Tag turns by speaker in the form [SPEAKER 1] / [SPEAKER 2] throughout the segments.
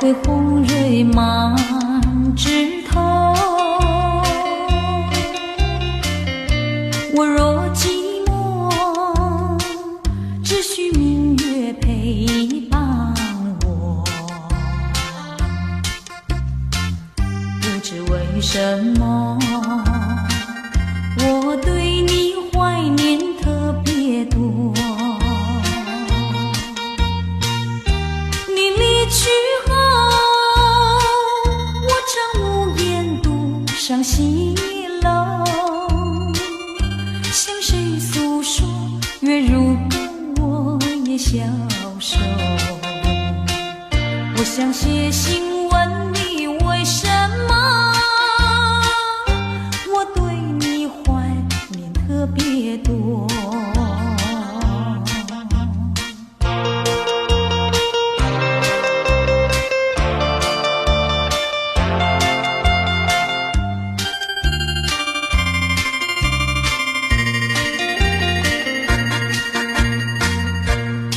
[SPEAKER 1] 会红蕊满枝头。我若寂寞，只需明月陪伴我。不知为什么，我对你怀念特别多。你离去后，我常无言独上西楼，向谁诉说？月如歌，我也消瘦。我想写信问你，为什么我对你怀念特别多。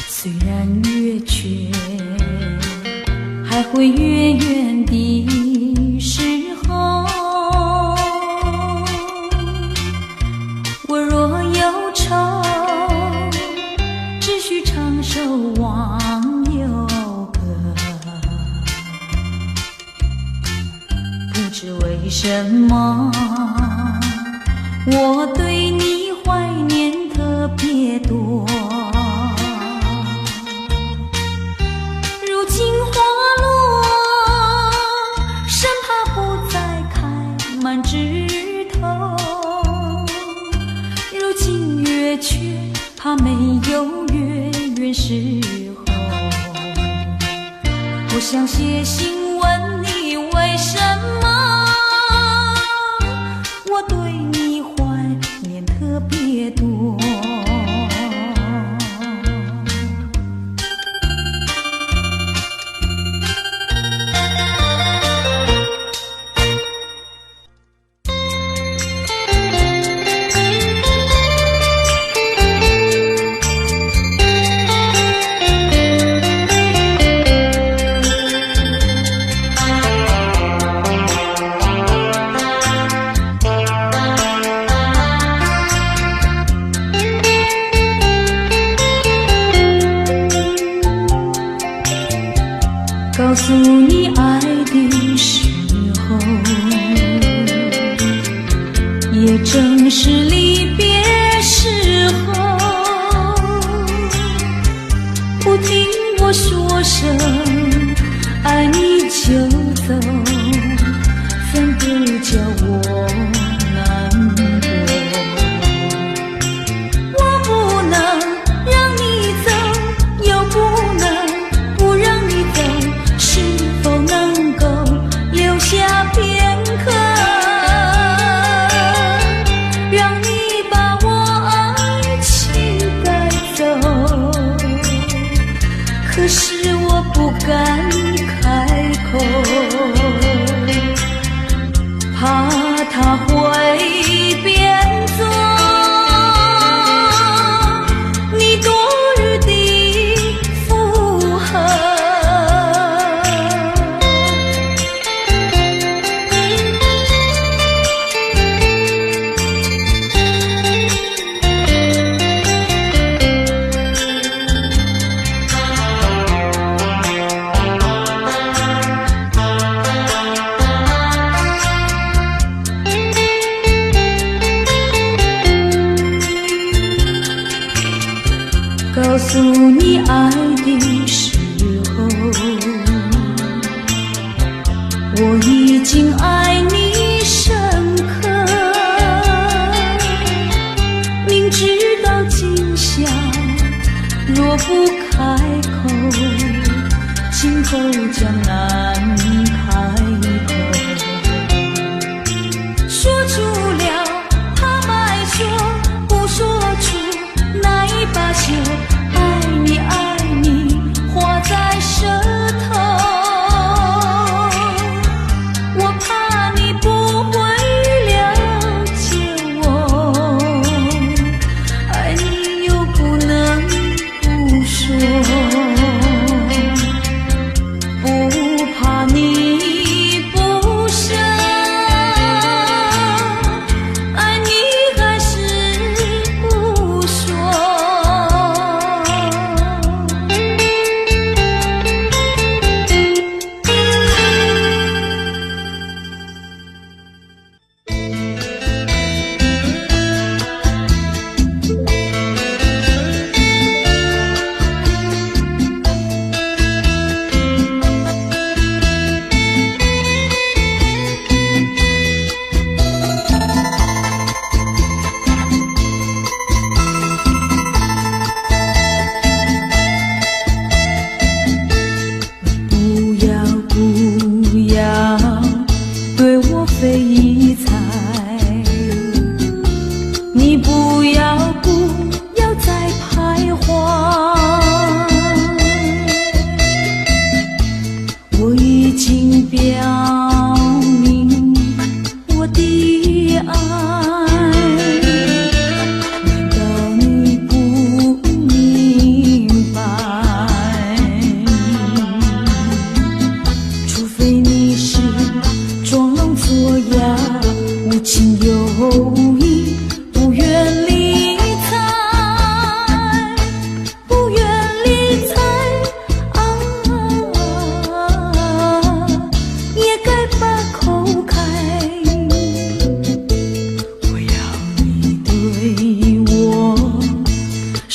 [SPEAKER 1] 虽然月缺，还会远远的时候，我若忧愁，只需唱首忘忧歌。不知为什么，我对你怀念特别多。如今花落，生怕不再开满枝头。如今月缺，怕没有月圆时候。我想写信问你，为什么我对你怀念特别多。告诉你爱的时候，也正是离别时候。不听我说声爱你就走，怎不叫我难过。我不能让你走，又不能不让你走，是否能够留下片刻，让你把我爱情带走。可是我不敢开口，怕它会变作你多日的负荷。告诉你爱的时候，我已经爱你深刻。明知道今宵若不开口，今后将难开口。说出了怕白说，不说出那一把酒。爱你爱你画在舌头，我怕你不会了解我，爱你又不能不说。不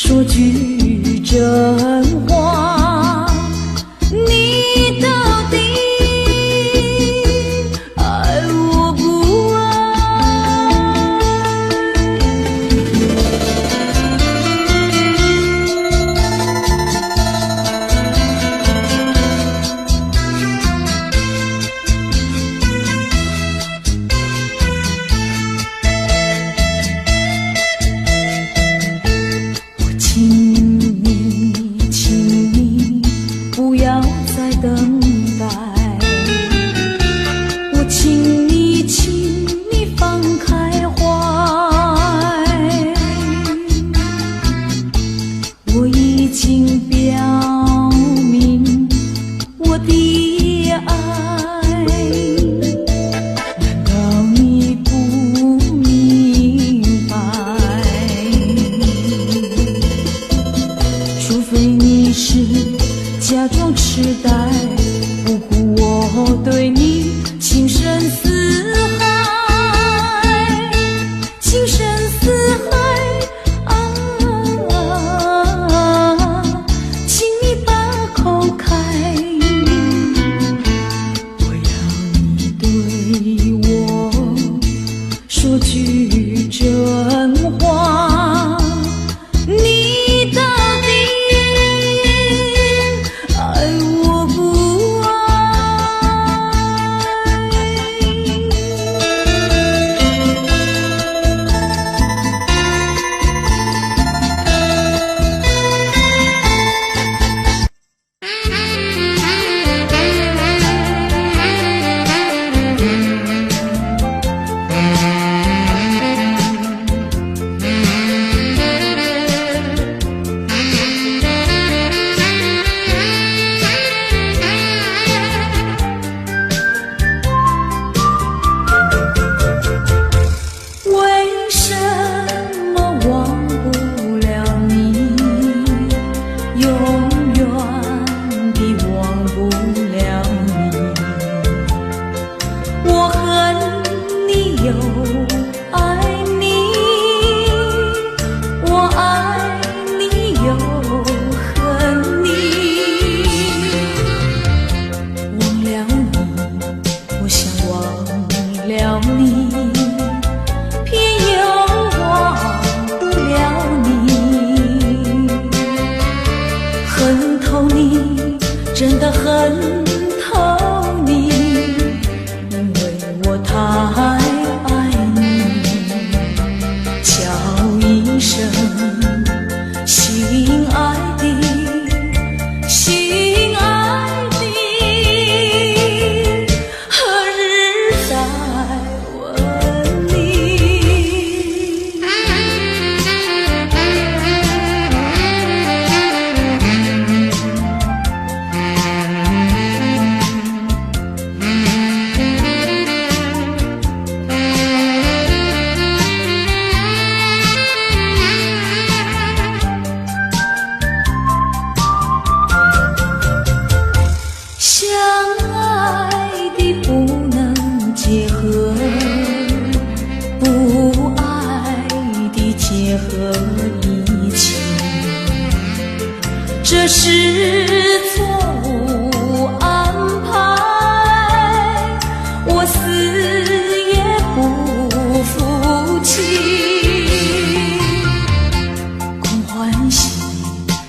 [SPEAKER 1] 说句真话，你到底爱我不爱？我请你不要再等待，我请你放开怀，我已经表明我的爱，难道你不明白？除非你是假装痴呆，不顾我对你情深似海，情深似海啊，请你把口开，我要你对我说句真话，你到底爱我不爱？为什么忘不了你，永远地忘不了你？我恨你又爱你，我爱你又恨你。忘了你，我想忘了你，偏又忘不了你，恨透你，真的恨透你，因为我太爱你。叫一声心爱的，心爱的，何日再问你？相爱的不能结合，不爱的结合一起，这是错误安排，我死也不服气。空欢喜，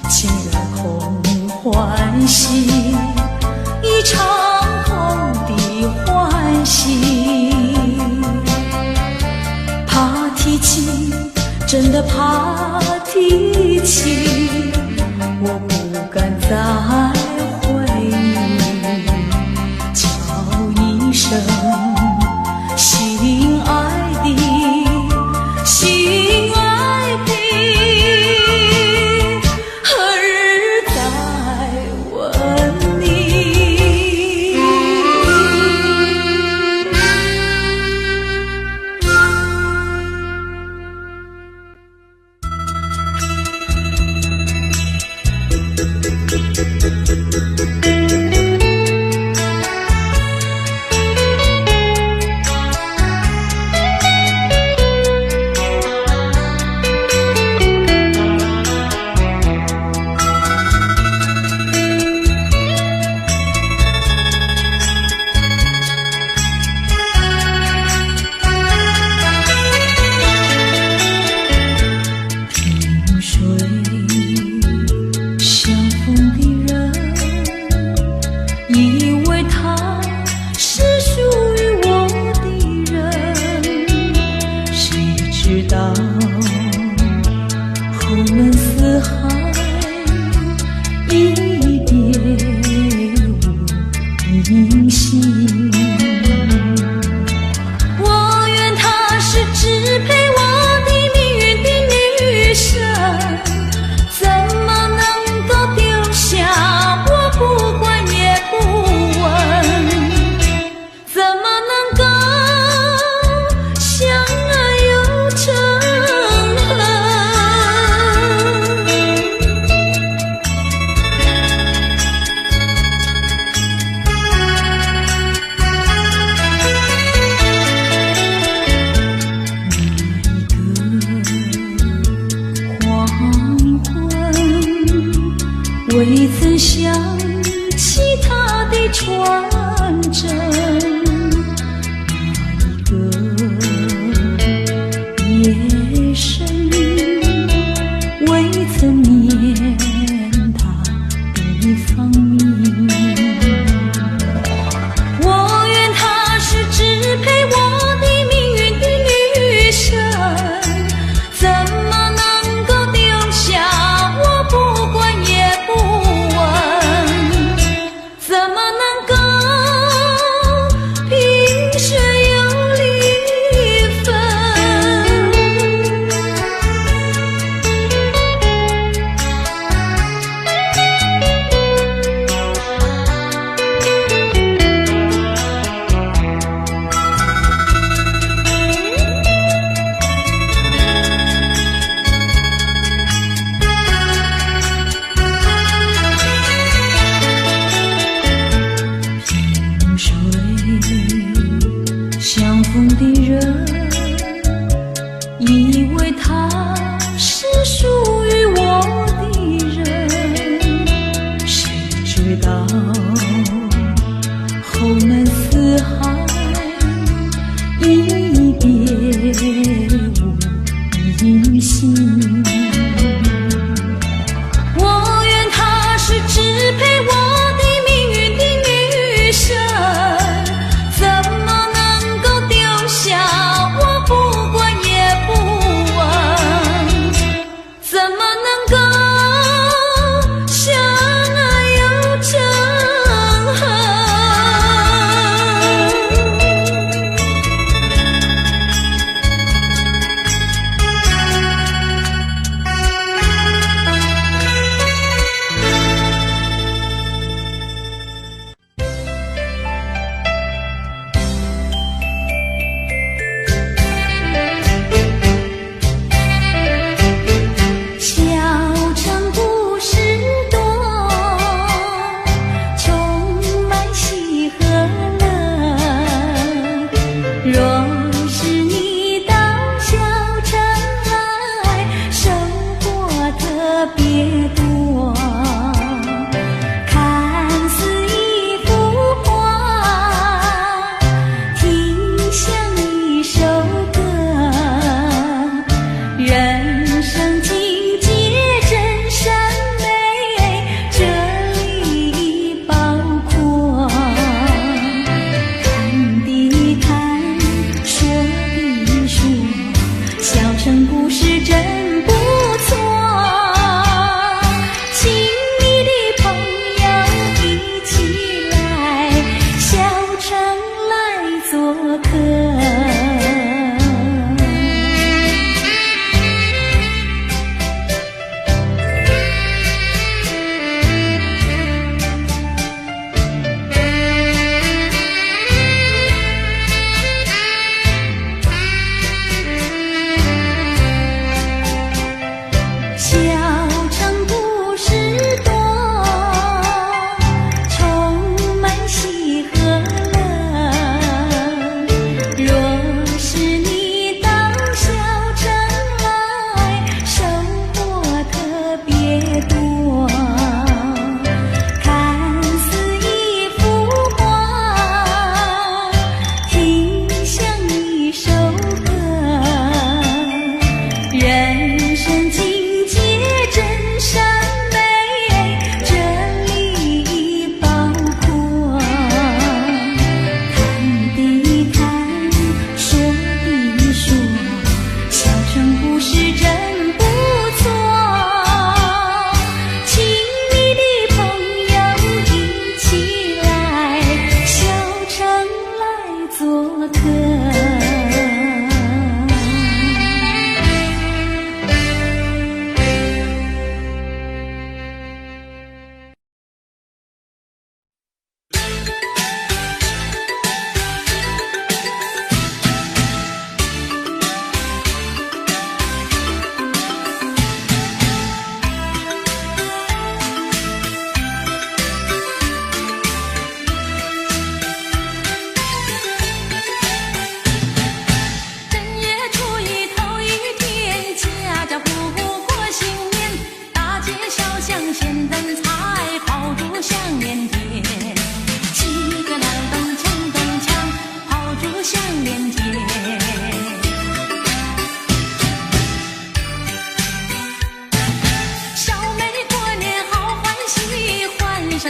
[SPEAKER 1] 竟然空欢喜，一场空的欢喜，怕提起，真的怕提起，我不敢再回忆。叫一声心爱的，心爱的，何日再问你？们四海，一别无音信。我愿她是支配我的命运的女神，怎么能够丢下我不管也不问？怎么能够相爱又成恨？未曾想起他的传真，那一个夜深，未曾念他的芳名。我愿她是支配我的命运的女神，怎么能够丢下我不管也不问？怎么能够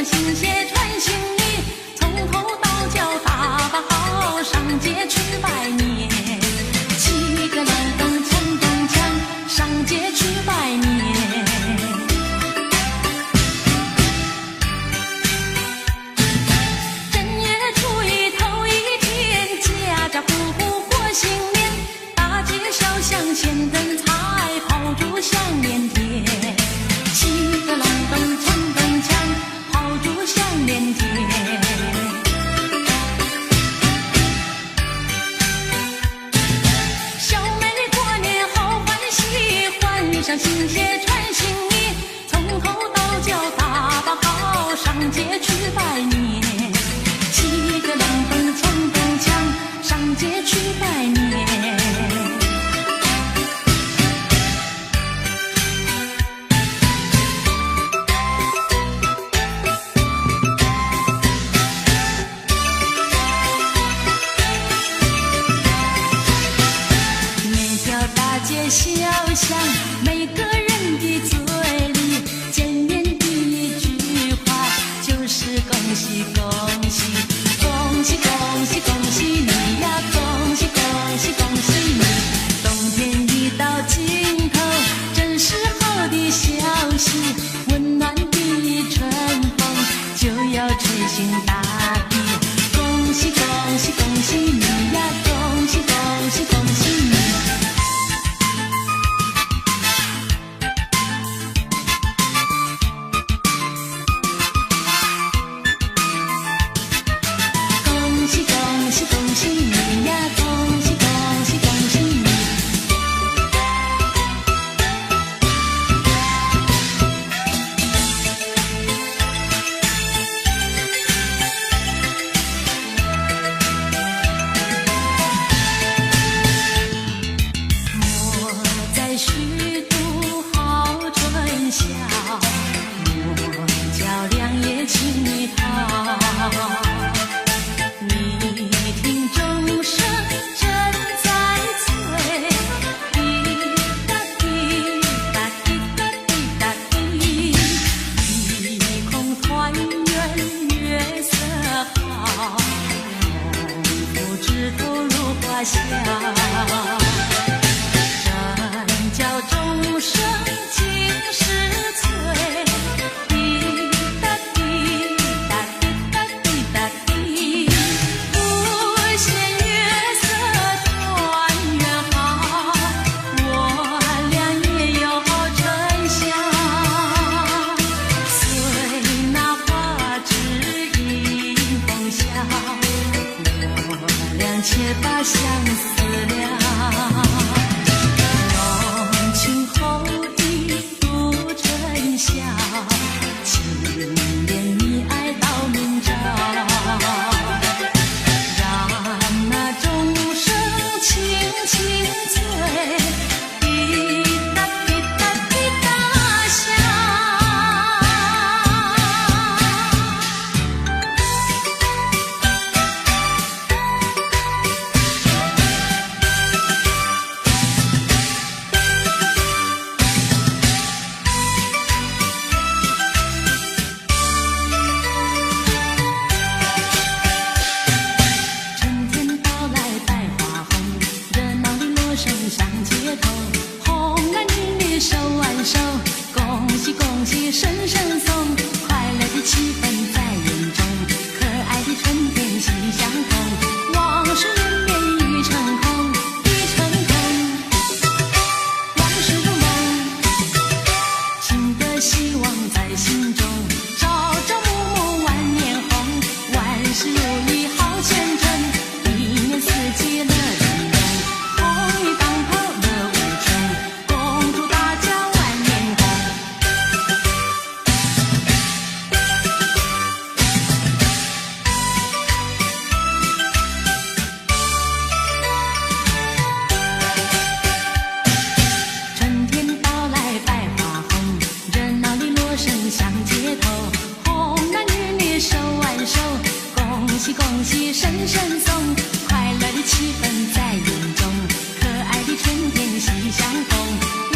[SPEAKER 1] 上新鞋穿新衣，从头到脚打扮好，上街去拜年。七个郎灯冲东墙，上街去拜年。正月初一头一天，家家户户过新年，大街小巷千灯彩，炮竹响连天。七个郎灯冲东墙，炮竹响连天。小妹过年好欢喜，换上新鞋穿新衣，从头到脚打扮好，上街去拜年。七个郎灯冲东墙，上街去拜年。小巷每个人的嘴里，见面第一句话就是恭喜恭喜，恭喜恭喜恭喜你呀，恭喜恭喜恭喜你。冬天已到尽头，正是好的消息，温暖的春风就要吹醒大地。恭喜恭喜恭喜你呀，恭喜恭喜恭喜你。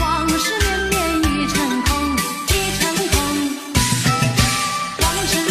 [SPEAKER 2] 往事绵绵一成空，一成空。往事如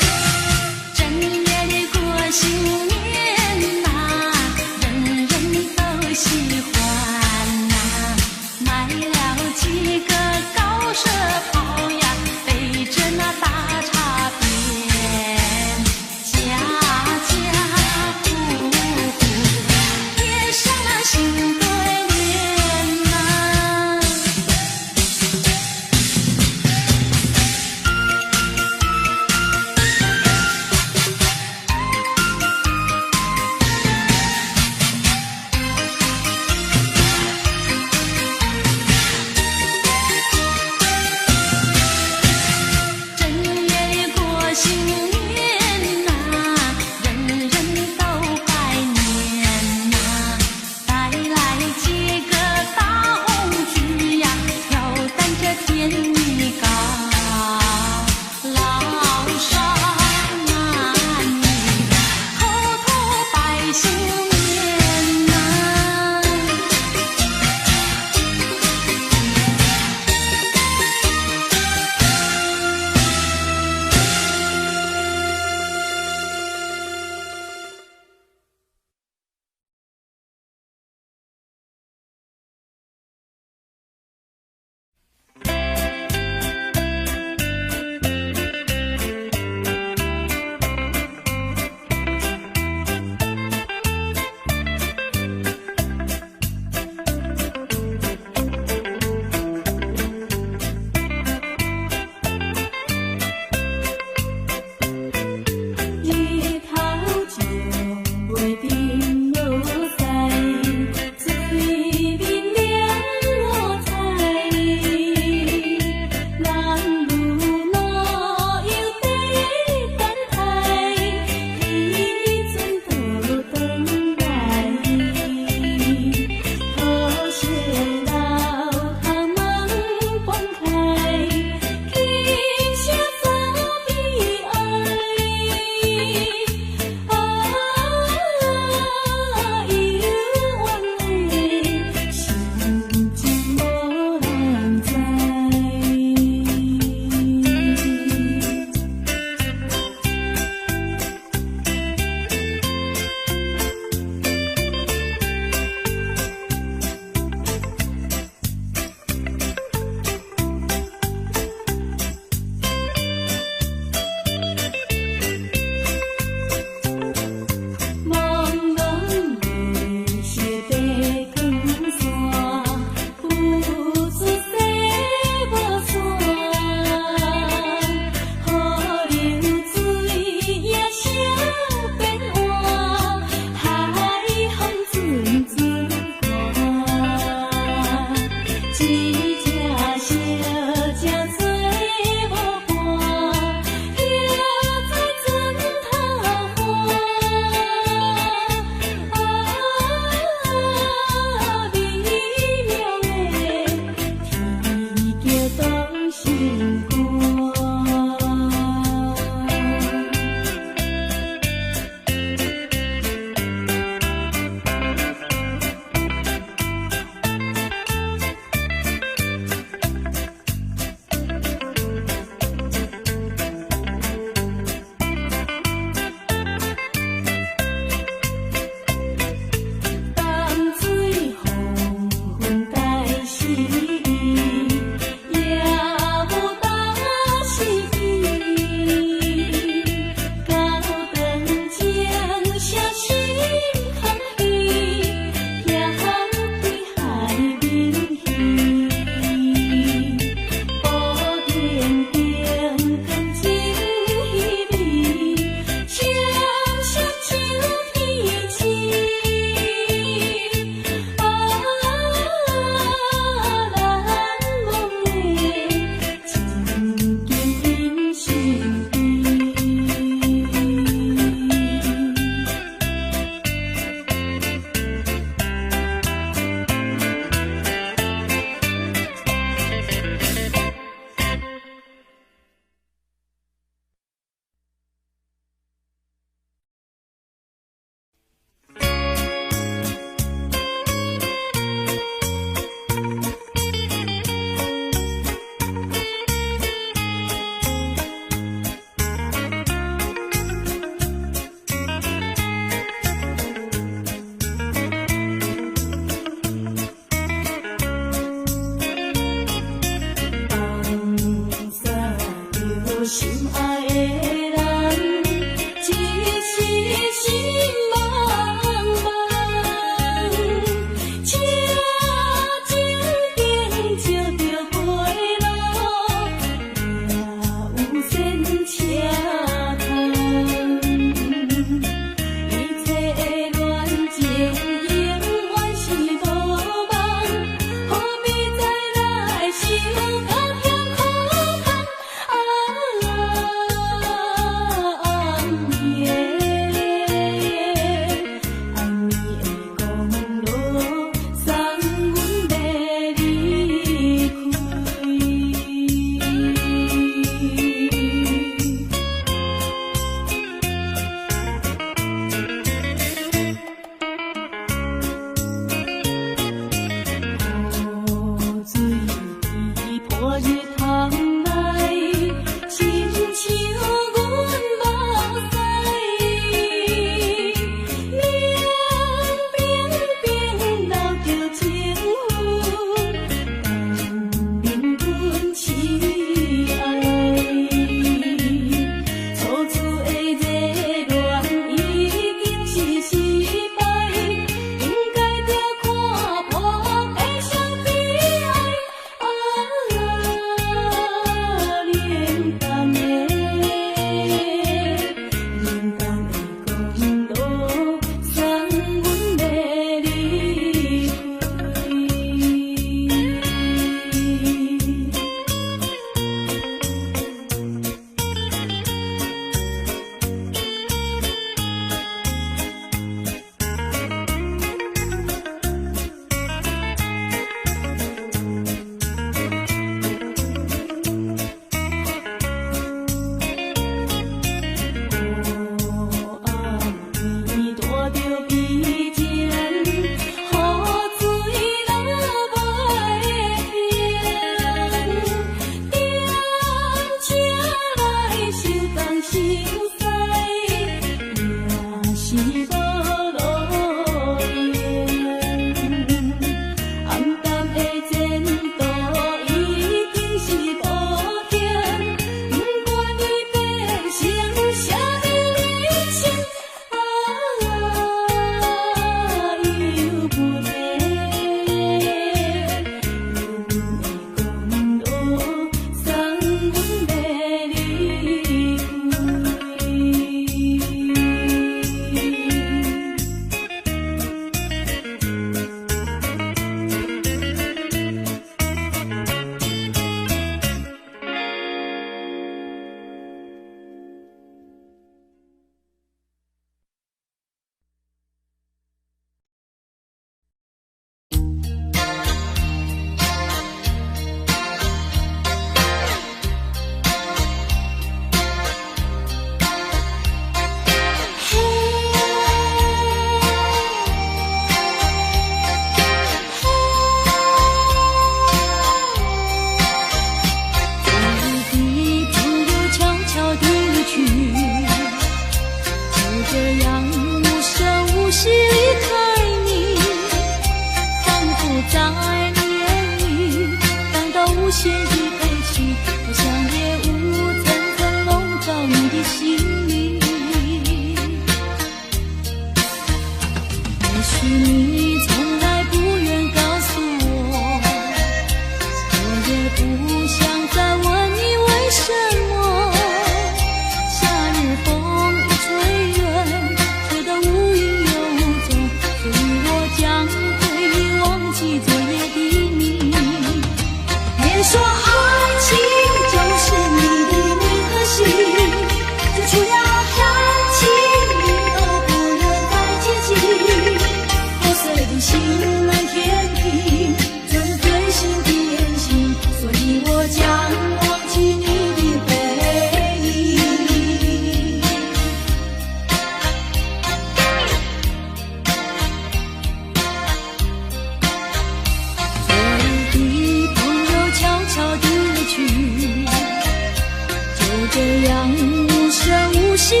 [SPEAKER 1] 惜离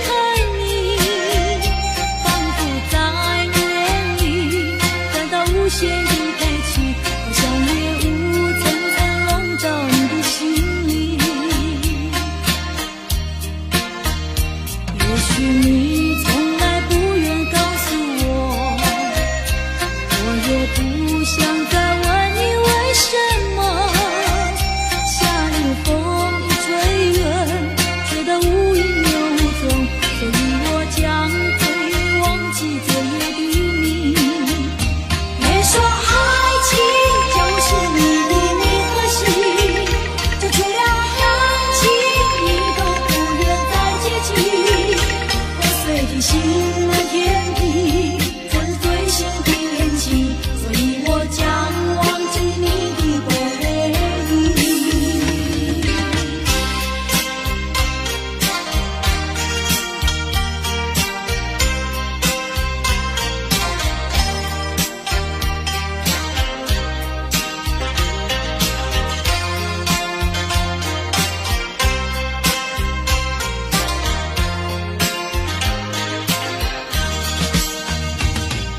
[SPEAKER 1] 开你，仿佛在原地感到无限的悲戚，好像烈雾层层笼罩你的心里。也许你从来不愿告诉我，我也不想再问你为什么。夏日风一吹远，吹得无影又无踪，所以我将会忘记昨夜的你。别说爱情就是你的名和姓，这缺了感情你都不愿再接近。破碎的心难填平，这是最新的恋情，所以我将忘记你的背影。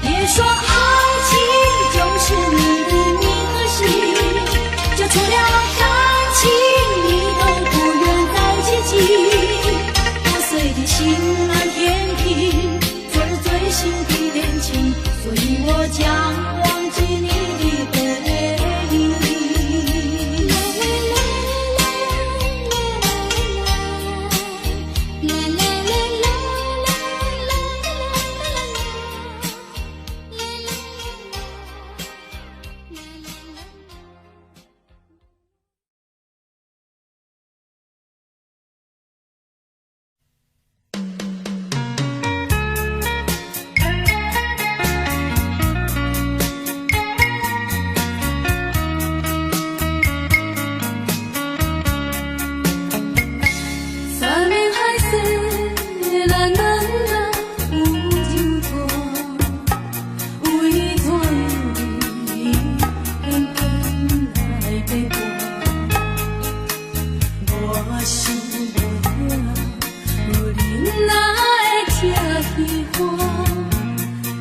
[SPEAKER 1] 别说爱情就是你的名和姓，就除了感情你都不愿再接近。破碎的心难填平，这是最新的恋情，所以我将忘记你的背影。三面海色蓝蓝蓝有酒团，有一团云偏偏来陪伴。我想袂有人哪会这喜欢，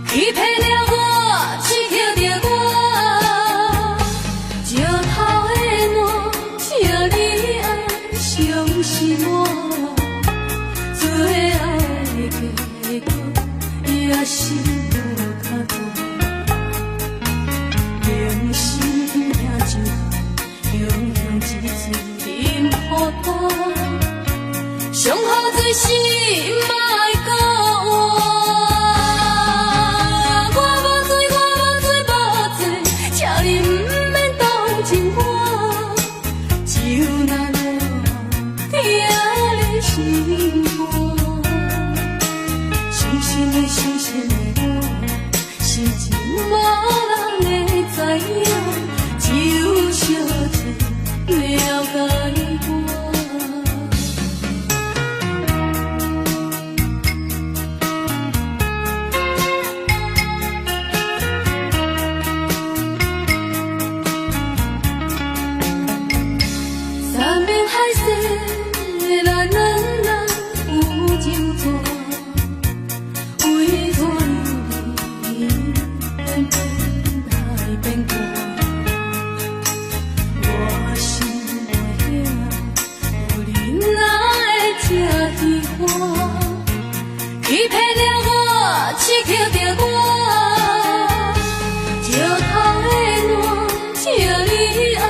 [SPEAKER 1] 欺骗了我，欺骗着我，石头的梦，请你爱相信我。最后的结果也是无较大，用心听就好，用一嘴饮予干，上好最是莫讲我。我无醉，我无醉，无醉，请你不免同情我，就那我听你心肝。伤心的伤心的我，心情无人会知影，只有小姐了解我。三面海色蓝蓝蓝有酒团，有一团云偏偏来变卦。我想袂晓有人哪会这喜欢，欺骗了我，欺骗着我，石头的烂，请你爱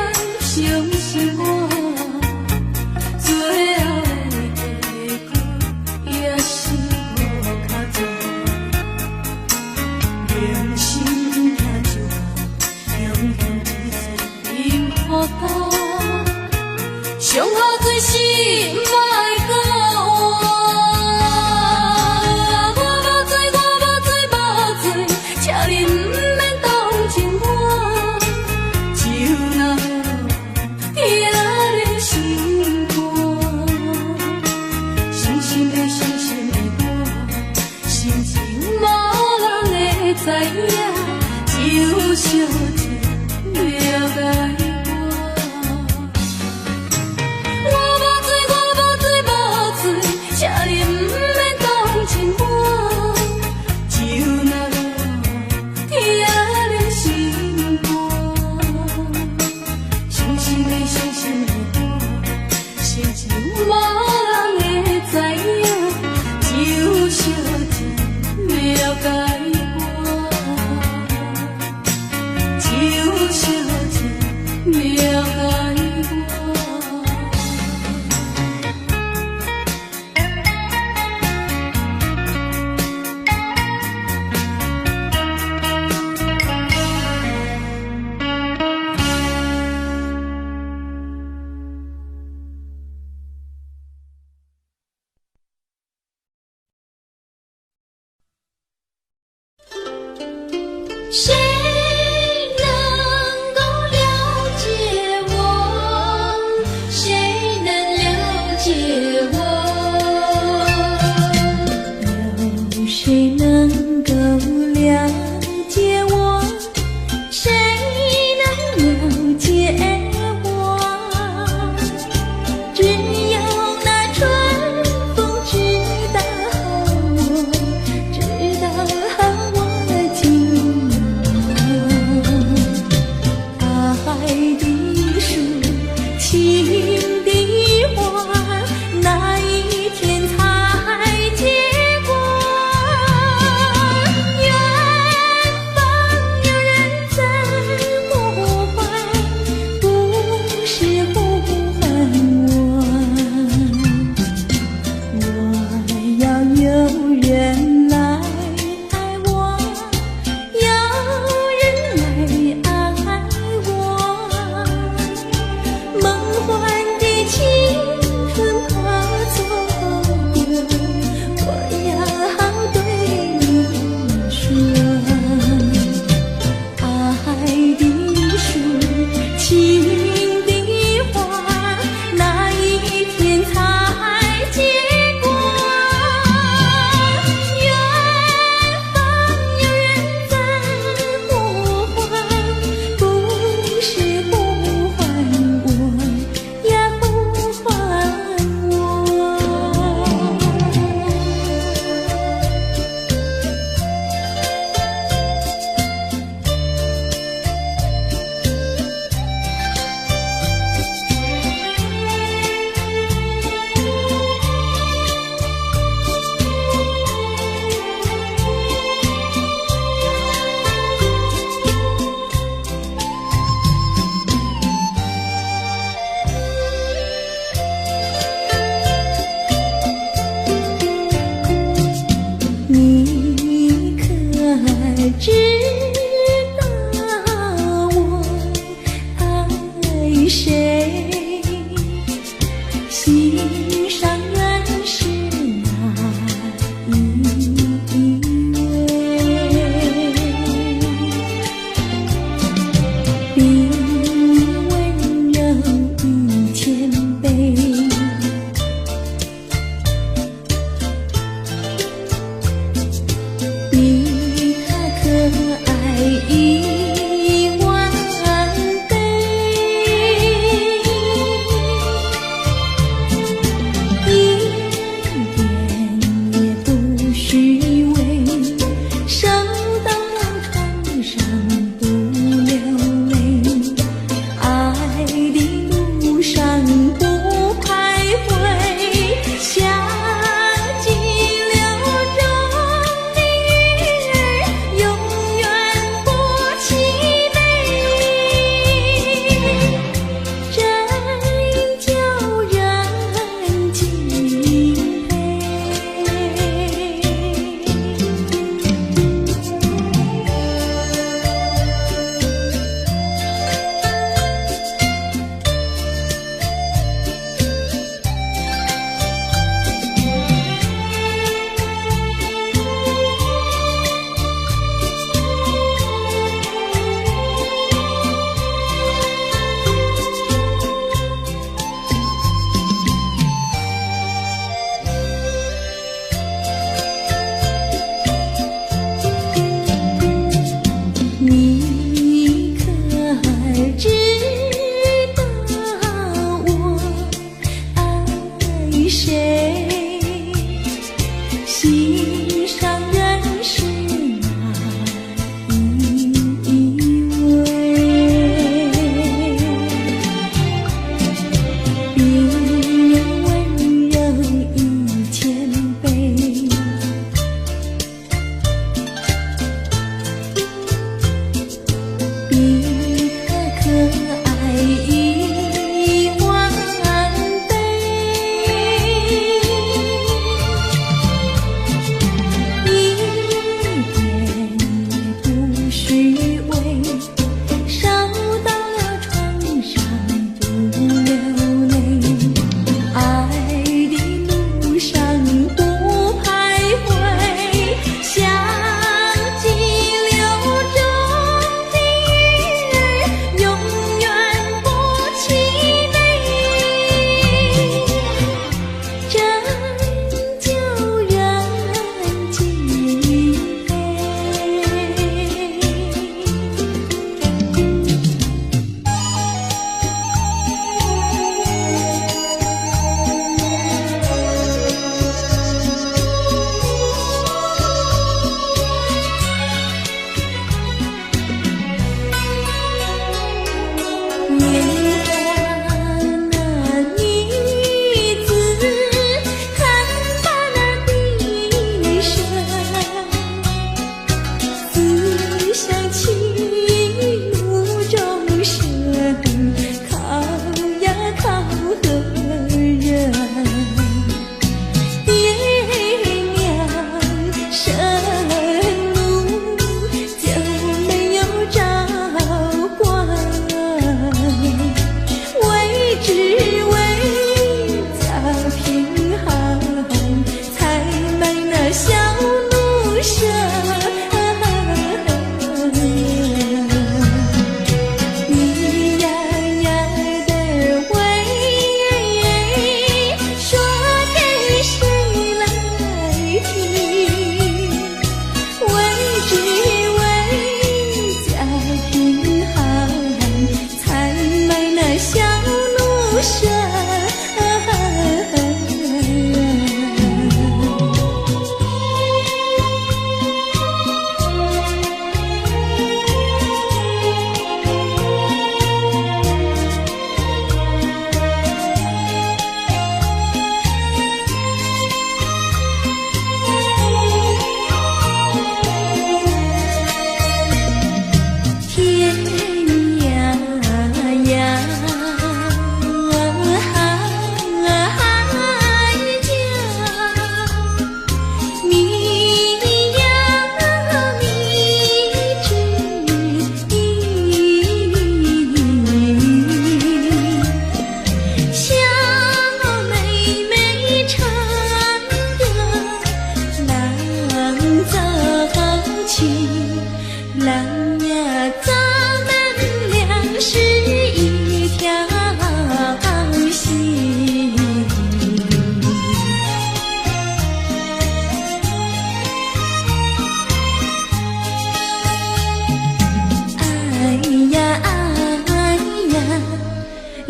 [SPEAKER 1] 相信我。最后的结果也是无较大，用心听就好，用一嘴饮予干，上好最是莫讲我。我无醉，我无醉，无醉，请你不免同情我，就那我听你心肝。伤心的伤心的我，心情无人会知影，只有小姐了解我。我无醉，我无醉，无醉，请你谁能够了解我？谁能了解我？有谁能够了解我？谁能了解我？只有那春风知道我，知道我的情爱的树，情的花，哪一天才结果？远方有人在呼唤，不是呼唤我。我要有人来爱我，有人来爱我，梦幻的青春怕错过，我要对你说，爱的树，情的花，哪一天才结果？远方有人在呼唤，不是呼唤我，呀呼唤我。你可知道我爱谁？心上原是哪一位？比温柔与谦卑，比他可爱10000倍，一点也不虚伪，受到了创伤不流泪，爱的路上不徘徊，像激流中的鱼儿，永远不气馁，真叫人敬佩。你可知道我爱谁？心上人是哪一位？比温柔与谦卑，比他可爱10000倍，一点也不虚伪，受到了创伤不流泪，爱的路上不徘徊，像激流中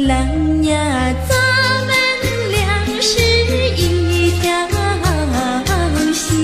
[SPEAKER 1] 郎呀，咱们俩是一条心。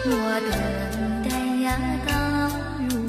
[SPEAKER 2] 我等待呀到如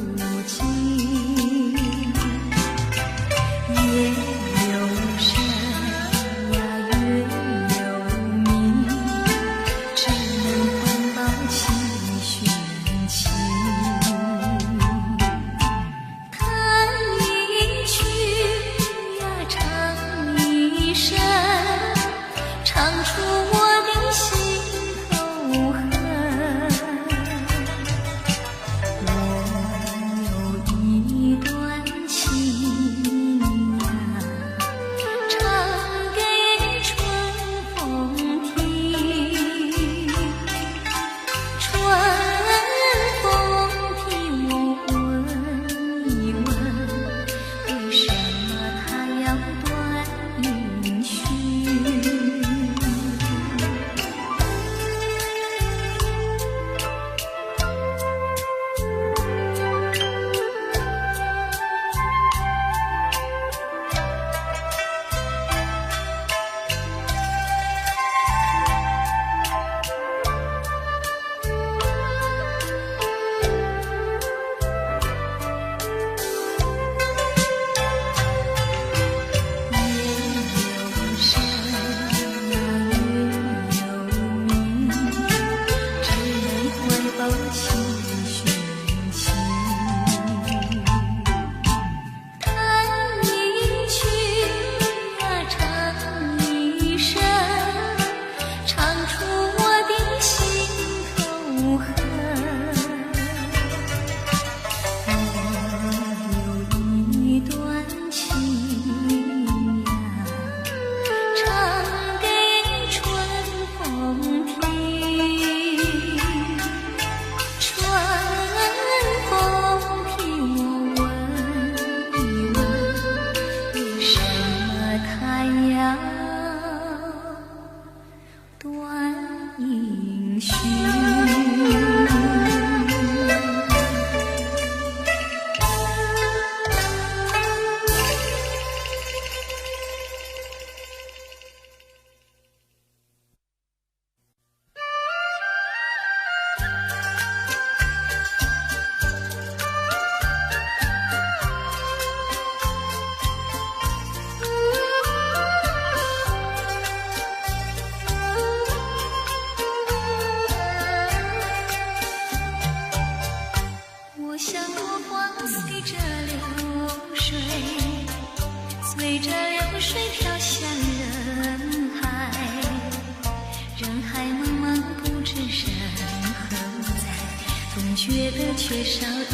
[SPEAKER 1] 觉得缺少一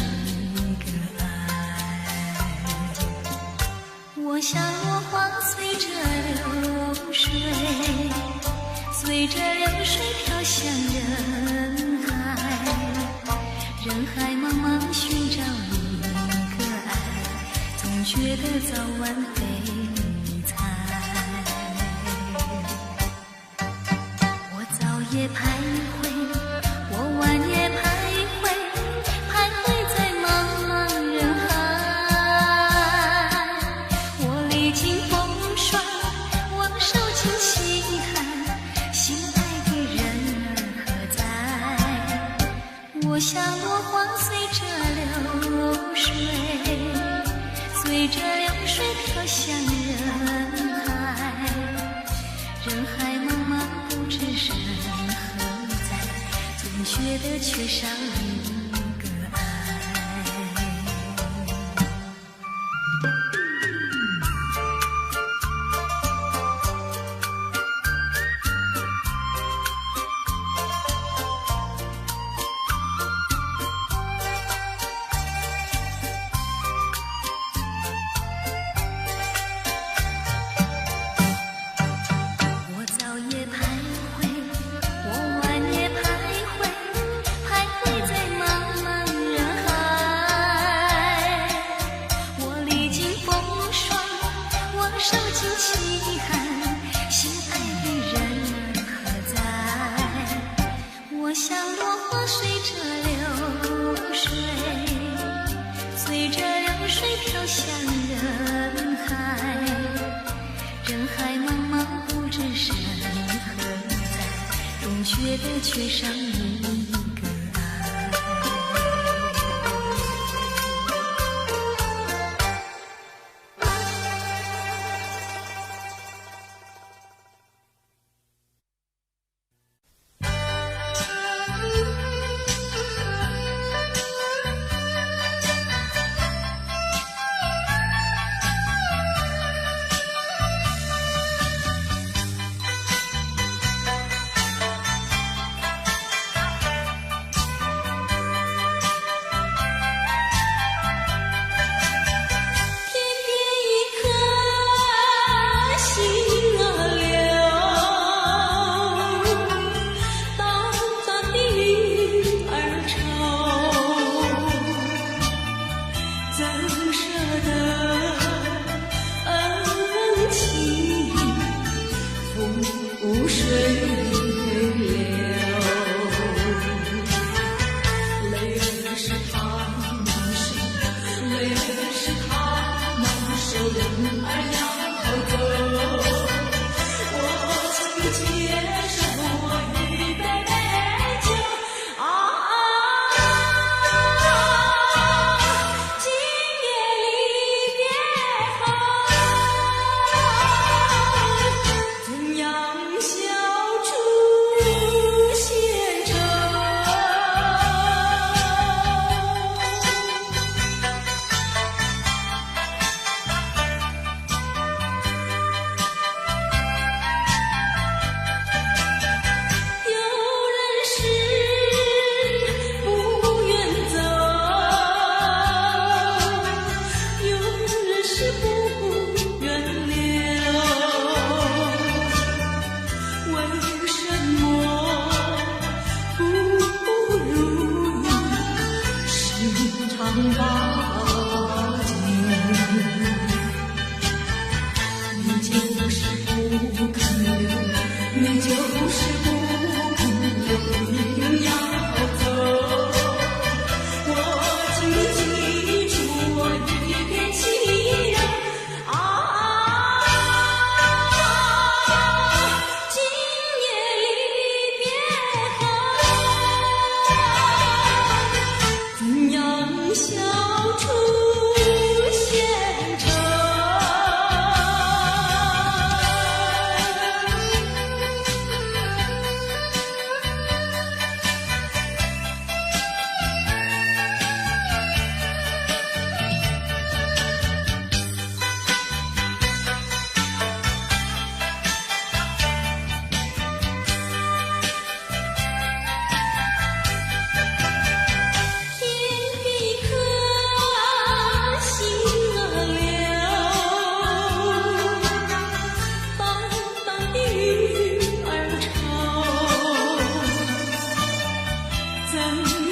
[SPEAKER 1] 个爱。我像落花随着流水，随着流水飘向人海，人海茫茫寻找一个爱，总觉得早晚会理睬。我早夜徘徊，我晚夜徘徊，徘徊在茫茫人海。我历经风霜，我受尽凄寒，心爱的人儿何在？我像落花随着流水，随着流水飘向人海，人海茫茫不知身何在，总觉得缺少一个爱。我早夜徘徊，我晚夜徘徊，徘徊在茫茫人海。我历经风霜，我受尽凄寒，心爱的人儿何在？我像落花随着流水，随着流水飘向人海，人海茫茫不知身何在，总觉得缺少一个爱。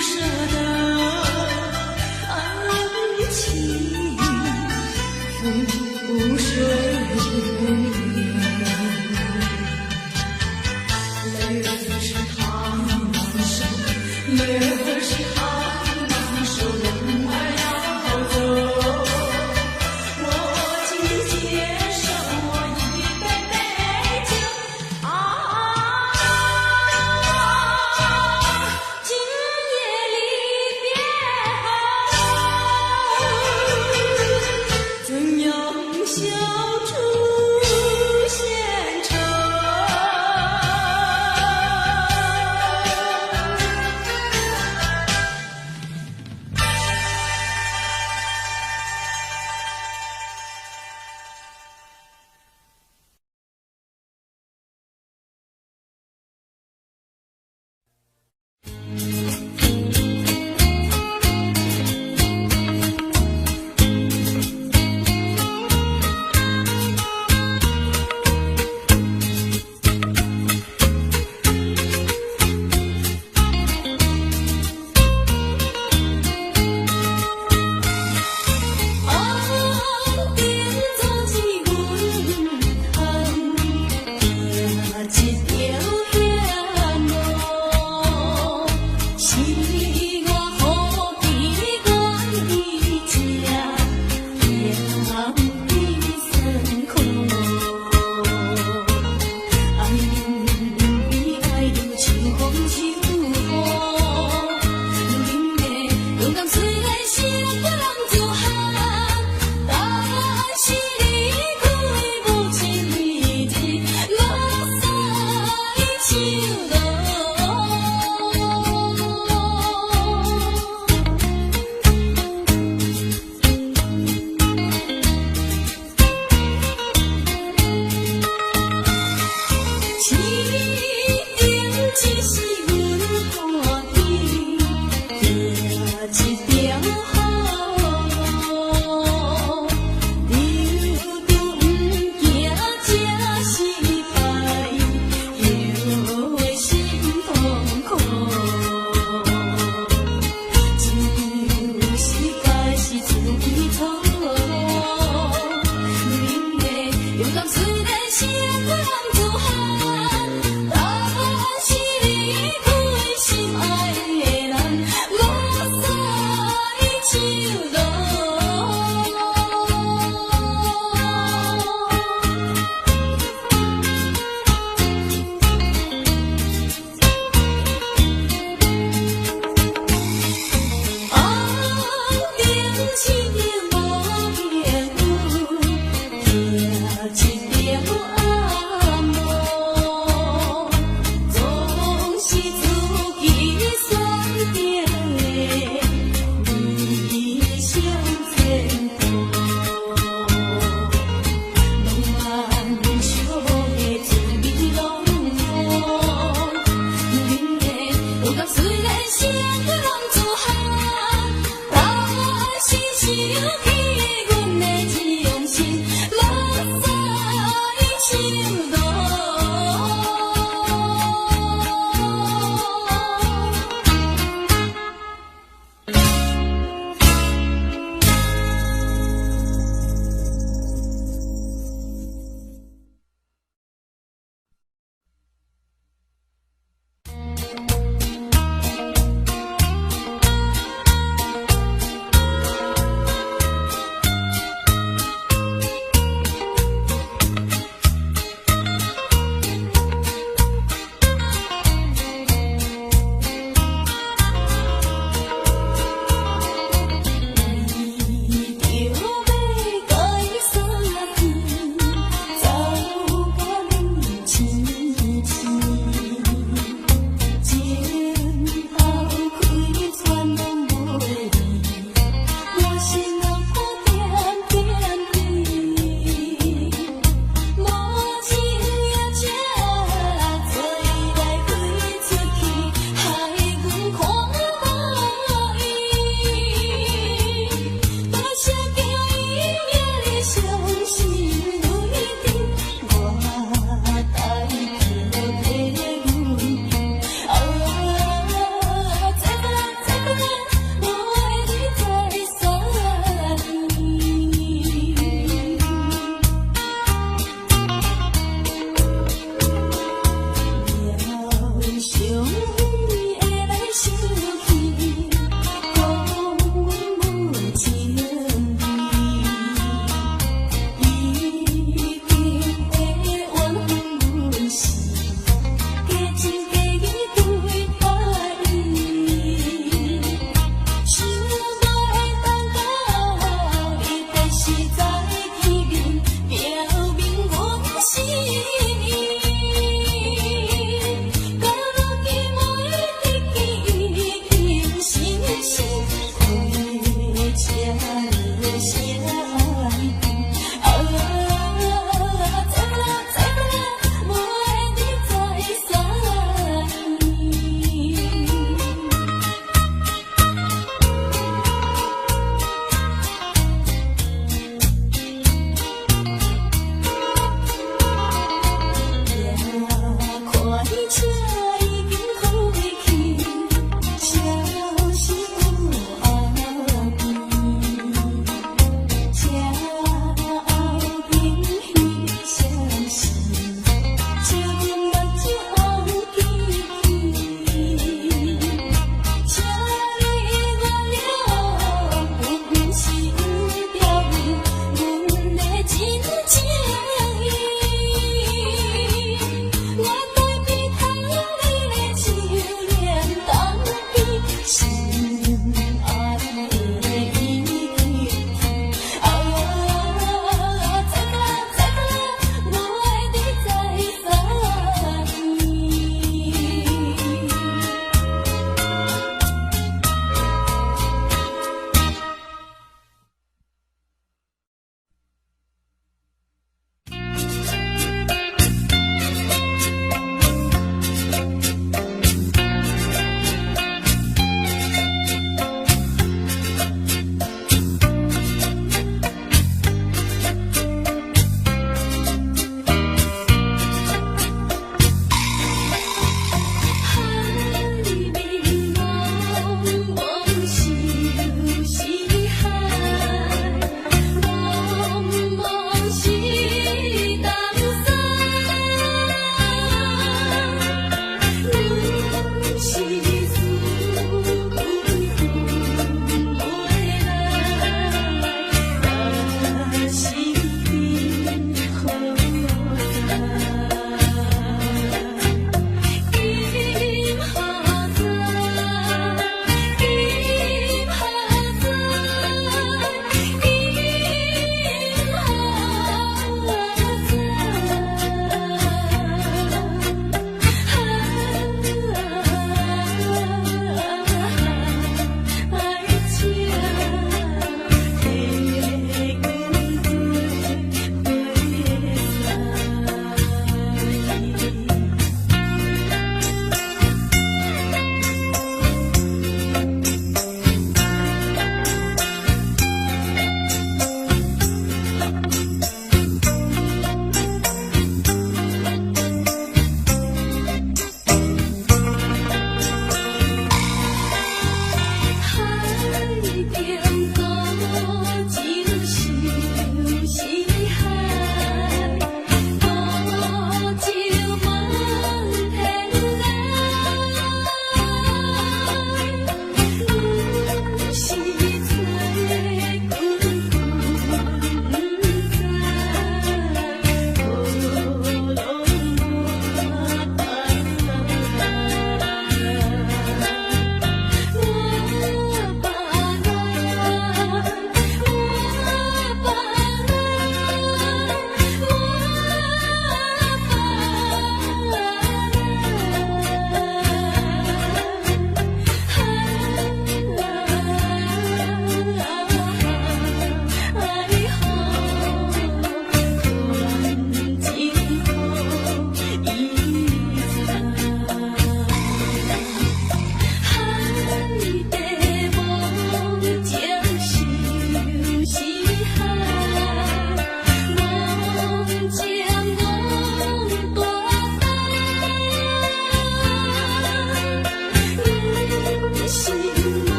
[SPEAKER 1] 舍得爱情覆水，泪是太难受，泪是太难受，人儿要走，我请你接受我一杯杯酒啊，今夜离别后，怎样笑出闲愁？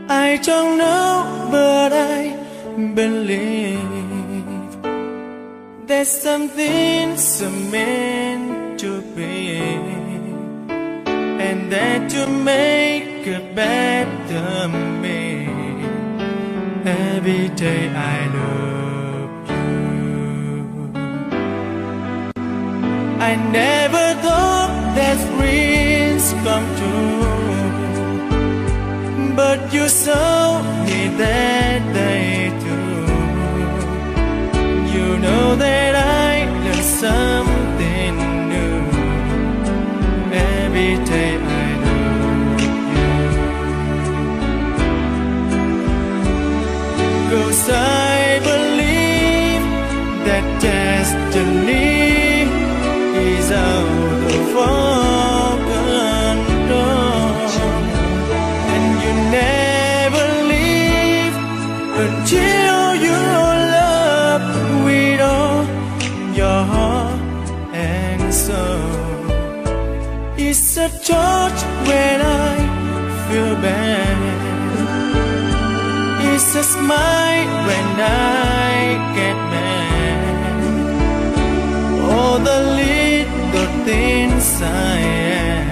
[SPEAKER 2] I don't know, but I believe there's something so meant to be, and that to make a better me. Every day I love you. I never thought that dreams come true, but you saw me that day too. You know that I learned something new. Every day I love you, 'cause I believe that destiny is out of our control, and you never leave until your love with all your heart and soul. It's a touch when I feel bad, it's a smile when I get mad. All the little things I am,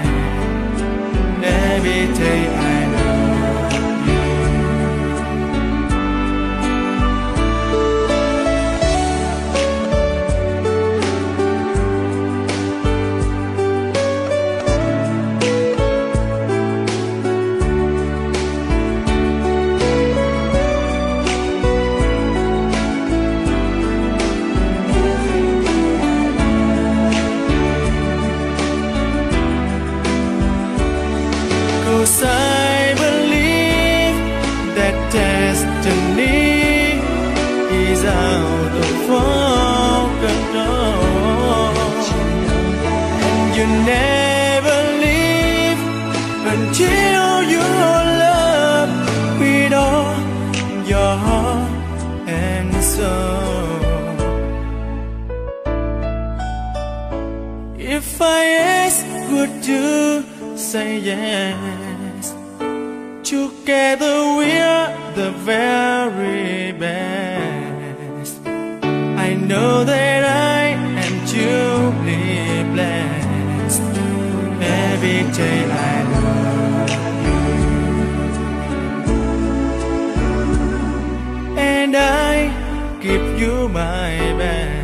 [SPEAKER 2] every day I love you. 'Cause destiny is out of our control, and you never leave until you love with all your heart and soul. If I ask, would you say yes? Together we're the very best. I know that I am truly blessed. Every day I love you, and I give you my best.